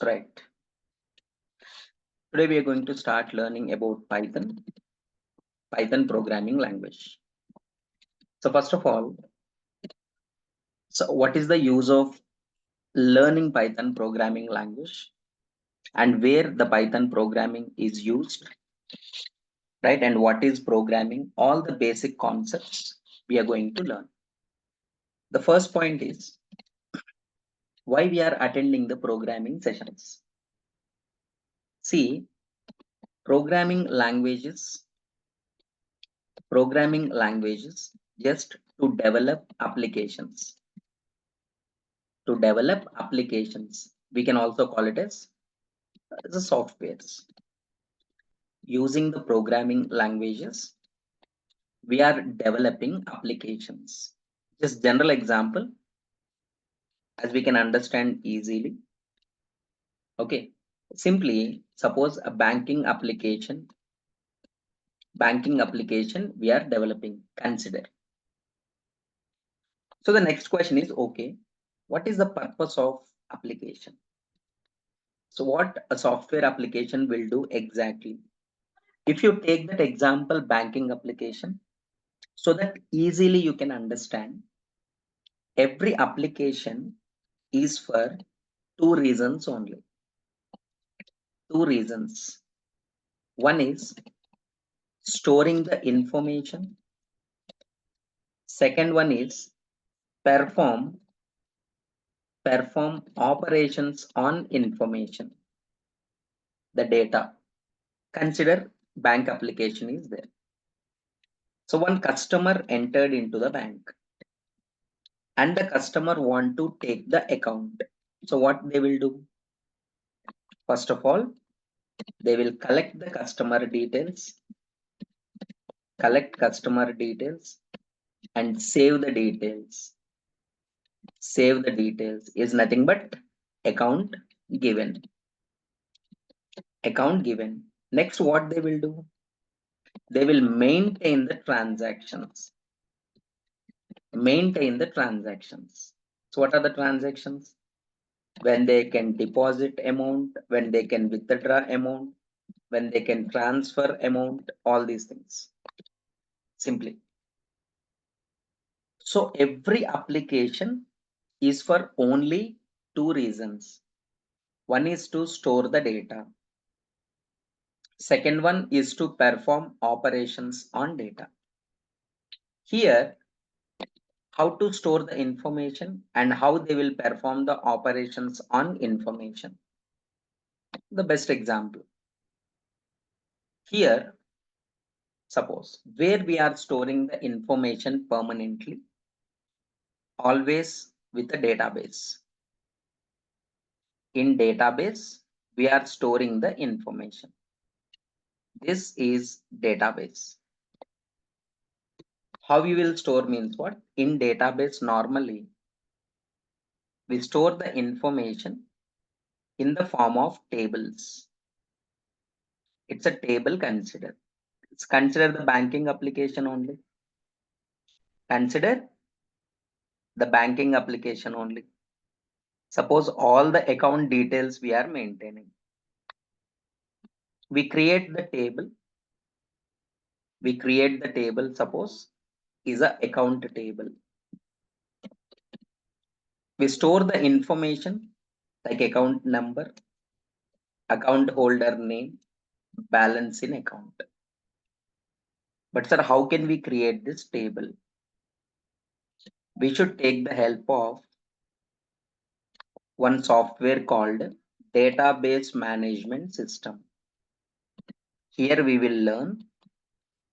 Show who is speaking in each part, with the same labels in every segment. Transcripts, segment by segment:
Speaker 1: Right. Today we are going to start learning about Python programming language. So first of all, what is the use of learning Python programming language and where the Python programming is used, right? And what is programming? All the basic concepts we are going to learn. The first point is why we are attending the programming sessions. See, programming languages, programming languages just to develop applications. To develop applications. We can also call it as the softwares. Using the programming languages, we are developing applications. Just general example, as we can understand easily. Okay, simply suppose a banking application we are developing. Consider. So the next question is, okay, what is the purpose of application? So what a software application will do exactly? If you take that example banking application, so that easily you can understand, every application is for two reasons only. Two reasons. One is storing the information. Second one is perform operations on information, the data. Consider bank application is there. So one customer entered into the bank and the customer want to take the account. So what they will do? First of all, they will collect customer details and save the details. Save the details is nothing but account given. Account given. Next, what they will do? They will maintain the transactions. Maintain the transactions. So what are the transactions? When they can deposit amount, when they can withdraw amount, when they can transfer amount, all these things. Simply. So every application is for only two reasons. One is to store the data. Second one is to perform operations on data. Here, how to store the information and how they will perform the operations on information. The best example. Here, suppose where we are storing the information permanently, always with a database. In database, we are storing the information. This is database. How you will store means what? In database normally, we store the information in the form of tables. It's a table consider. It's consider the banking application only. Consider the banking application only. Suppose all the account details we are maintaining. We create the table. Suppose is a account table. We store the information like account number, account holder name, balance in account. But sir, how can we create this table? We should take the help of one software called database management system. Here we will learn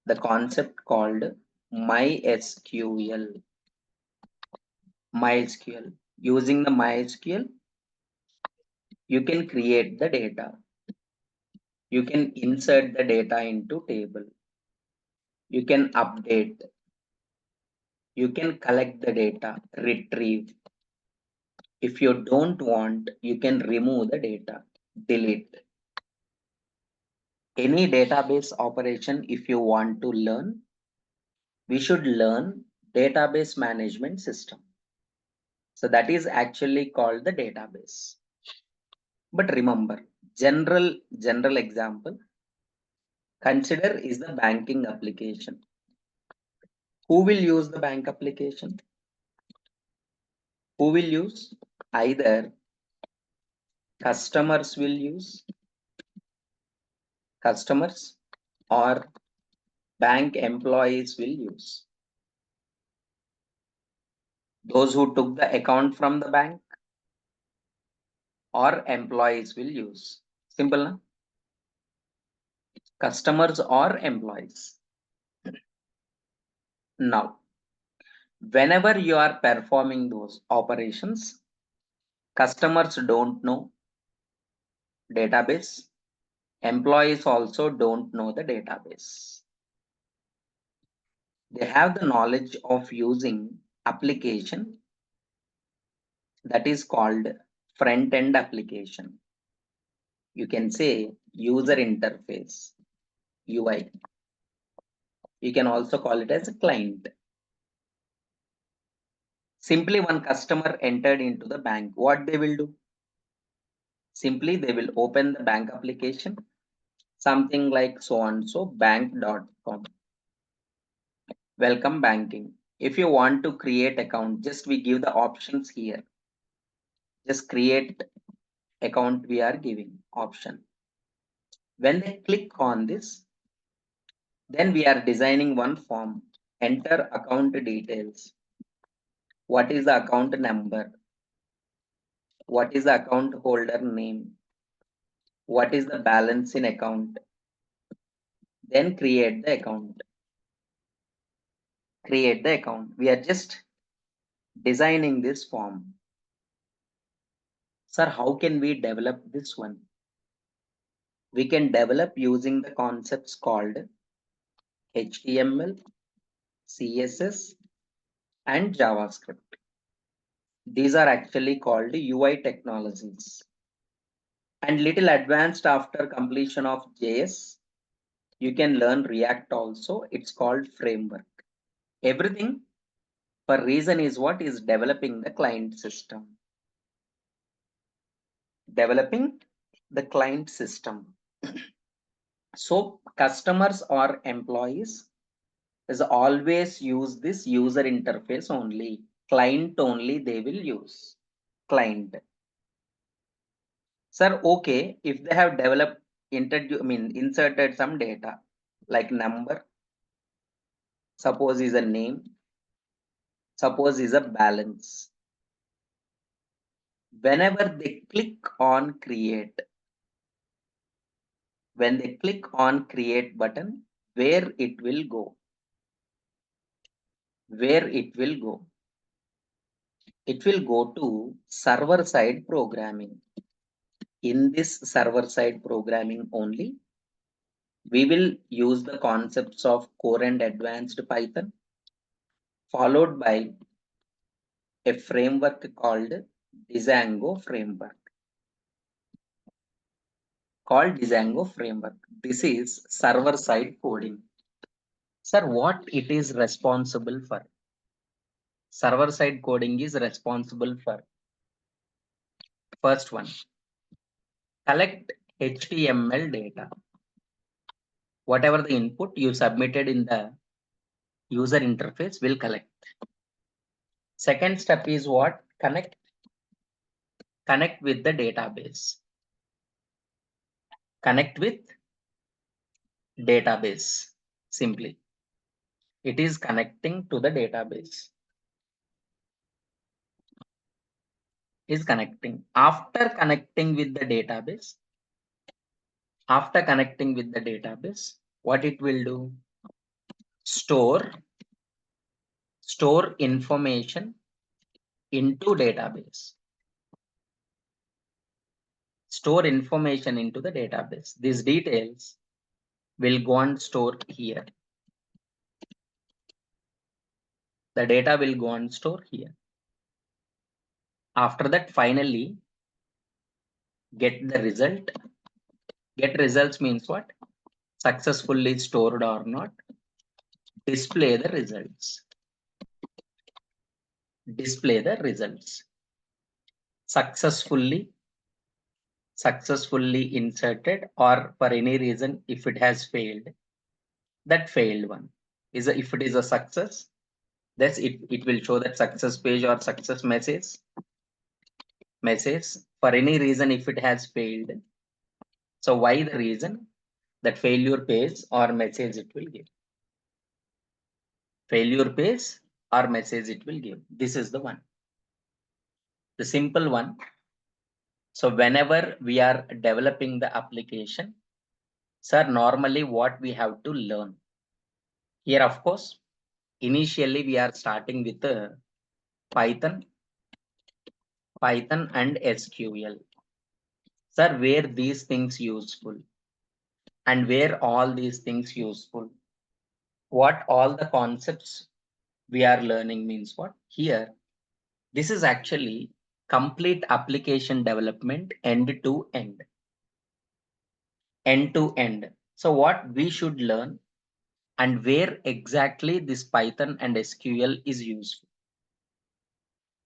Speaker 1: the concept called MySQL. MySQL. Using the MySQL, you can create the data. You can insert the data into table. You can update. You can collect the data, retrieve. If you don't want, you can remove the data, delete. Any database operation, if you want to learn, we should learn database management system. So that is actually called the database. But remember, general example, consider is the banking application. Who will use the bank application? Who will use? Either customers will use, customers, or bank employees will use. Those who took the account from the bank or employees will use. Simple, na? Customers or employees. Now, whenever you are performing those operations, customers don't know database. Employees also don't know the database. They have the knowledge of using application that is called front end application. You can say user interface, UI. You can also call it as a client. Simply one customer entered into the bank. What they will do? Simply they will open the bank application, something like so and so bank.com. Welcome banking. If you want to create account, just we give the options here. Just create account, we are giving option. When they click on this, then we are designing one form. Enter account details. What is the account number? What is the account holder name? What is the balance in account? Then create the account. Create the account. We are just designing this form. Sir, how can we develop this one? We can develop using the concepts called HTML, CSS, and JavaScript. These are actually called UI technologies. And little advanced after completion of JS, you can learn React also. It's called framework. Everything for reason is what is developing the client system. Developing the client system. So customers or employees is always use this user interface only. Client only they will use. Client. Sir, okay, if they have developed, inserted some data like number, suppose is a name, suppose is a balance. Whenever they click on create, when they click on create button, where it will go? Where it will go? It will go to server side programming. In this server side programming only, we will use the concepts of core and advanced Python, followed by a framework called Django framework. This is server side coding. Sir, what it is responsible for? Server side coding is responsible for first one, collect HTML data. Whatever the input you submitted in the user interface will collect. Second step is what? Connect with the database. Connect with database. Simply, it is connecting to the database. Is connecting. After connecting with the database, what it will do? Store information into database. Store information into the database. These details will go and store here. The data will go and store here. After that, finally, get the result. Get results means what? Successfully stored or not. Display the results. Display the results. Successfully successfully inserted, or for any reason, if it has failed, that failed one if it is a success, that's it will show that success page or success message. For any reason, if it has failed, so why the reason, that failure page or message it will give, failure page or message it will give. This is the one, the simple one. So whenever we are developing the application, sir, normally what we have to learn here, of course, initially we are starting with python python and sql. Sir, where these things useful, and where all these things useful, what all the concepts we are learning means what here. This is actually complete application development end to end. So what we should learn, and where exactly this Python and SQL is useful.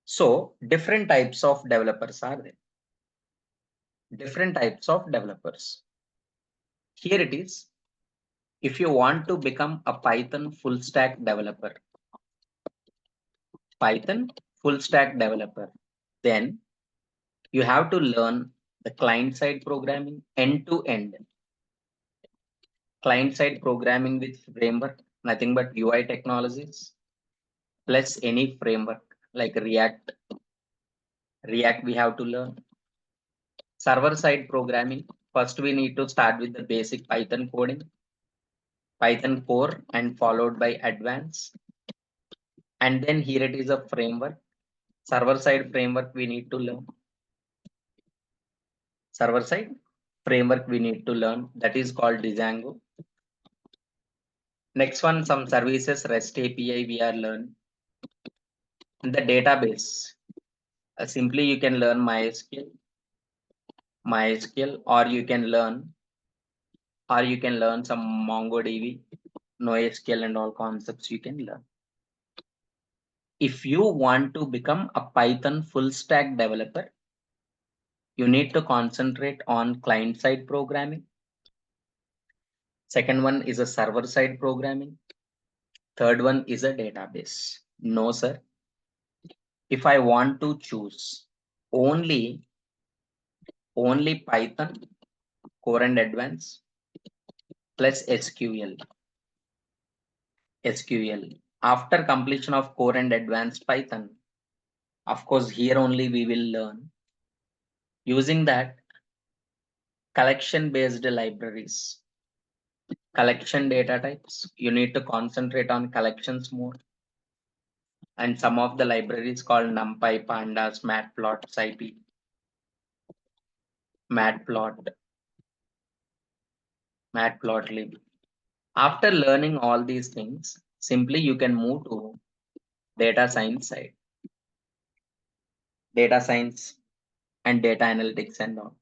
Speaker 1: So different types of developers are there. Different types of developers. Here it is. If you want to become a Python full stack developer, then you have to learn the client side programming end to end. Client side programming with framework, nothing but UI technologies, plus any framework like React we have to learn. Server side programming, first we need to start with the basic Python coding, Python core, and followed by advanced. And then here it is a framework, server side framework we need to learn. Server side framework we need to learn, that is called Django. Next one, some services REST API we are learning. In the database, simply you can learn MySQL, or you can learn some MongoDB, NoSQL, and all concepts you can learn. If you want to become a Python full stack developer, you need to concentrate on client side programming. Second one is a server side programming. Third one is a database. No, sir. If I want to choose only Python core and advanced plus SQL. After completion of core and advanced Python, of course, here only we will learn using that collection based libraries, collection data types. You need to concentrate on collections more. And some of the libraries called NumPy, Pandas, Matplot, SciPy, Matplotlib. After learning all these things, simply you can move to data science side, data science and data analytics and all.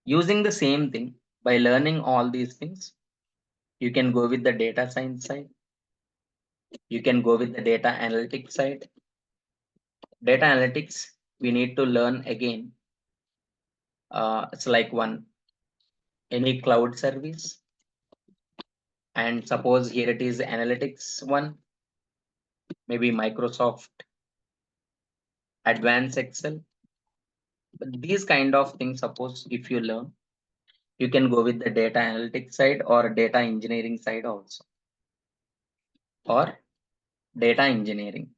Speaker 1: Using the same thing, by learning all these things, you can go with the data science side. You can go with the data analytics side. Data analytics, we need to learn again. It's like any cloud service. And suppose here it is analytics one, maybe Microsoft Advanced Excel. But these kind of things, suppose if you learn, you can go with the data analytics side or data engineering side also. Or data engineering.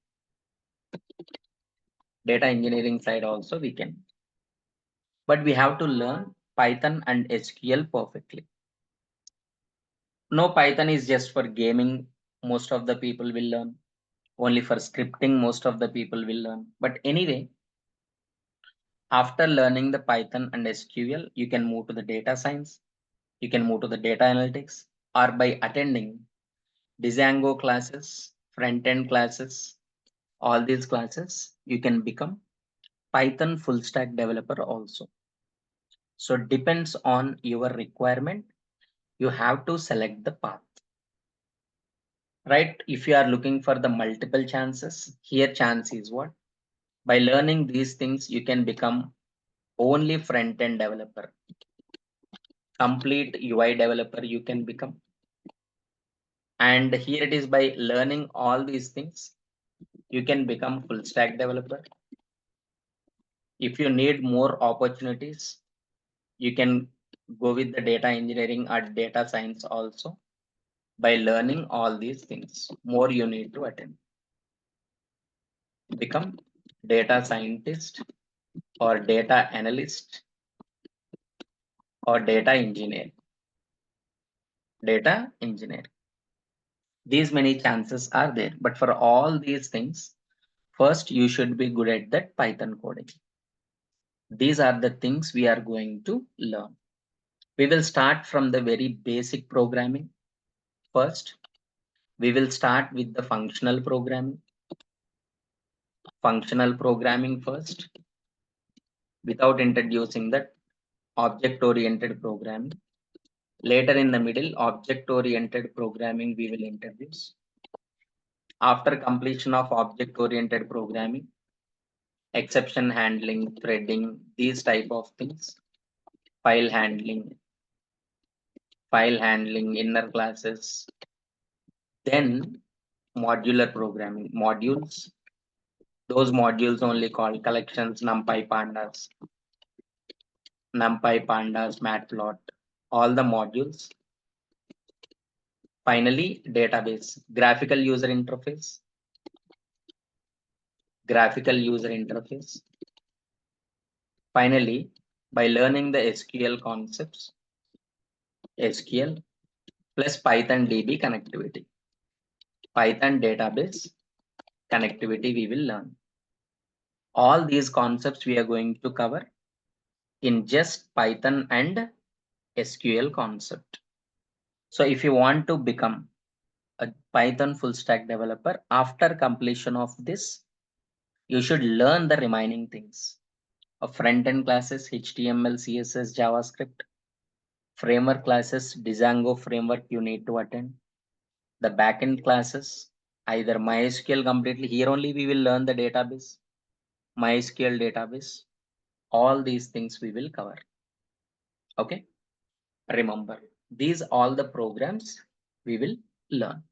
Speaker 1: Data engineering side also we can. But we have to learn Python and SQL perfectly. No, Python is just for gaming. Most of the people will learn. Only for scripting, most of the people will learn. But anyway, after learning the Python and SQL, you can move to the data science. You can move to the data analytics, or by attending Django classes, front-end classes, all these classes, you can become Python full stack developer also. So depends on your requirement. You have to select the path. Right? If you are looking for the multiple chances, here chance is what? By learning these things, you can become only front-end developer, complete UI developer you can become. And here it is, by learning all these things, you can become full stack developer. If you need more opportunities, you can go with the data engineering or data science also. By learning all these things, more you need to attend. Become data scientist or data analyst or data engineer. Data engineer. These many chances are there, but for all these things, first you should be good at that Python coding. These are the things we are going to learn. We will start from the very basic programming. First, we will start with the functional programming. Functional programming first, without introducing that object-oriented programming. Later in the middle, object-oriented programming we will introduce. After completion of object-oriented programming, exception handling, threading, these type of things, file handling, inner classes, then modular programming, modules, those modules only called collections, numpy pandas, matplot, all the modules. Finally, database, graphical user interface. Finally, by learning the SQL concepts, SQL plus Python DB connectivity, Python database connectivity we will learn. All these concepts we are going to cover in just Python and SQL concept. So if you want to become a Python full stack developer, after completion of this, you should learn the remaining things. Front-end classes, HTML, CSS, JavaScript, framework classes, Django framework you need to attend. The backend classes, either MySQL completely. Here only we will learn the database, MySQL database. All these things we will cover. Okay. Remember, these all the programs we will learn.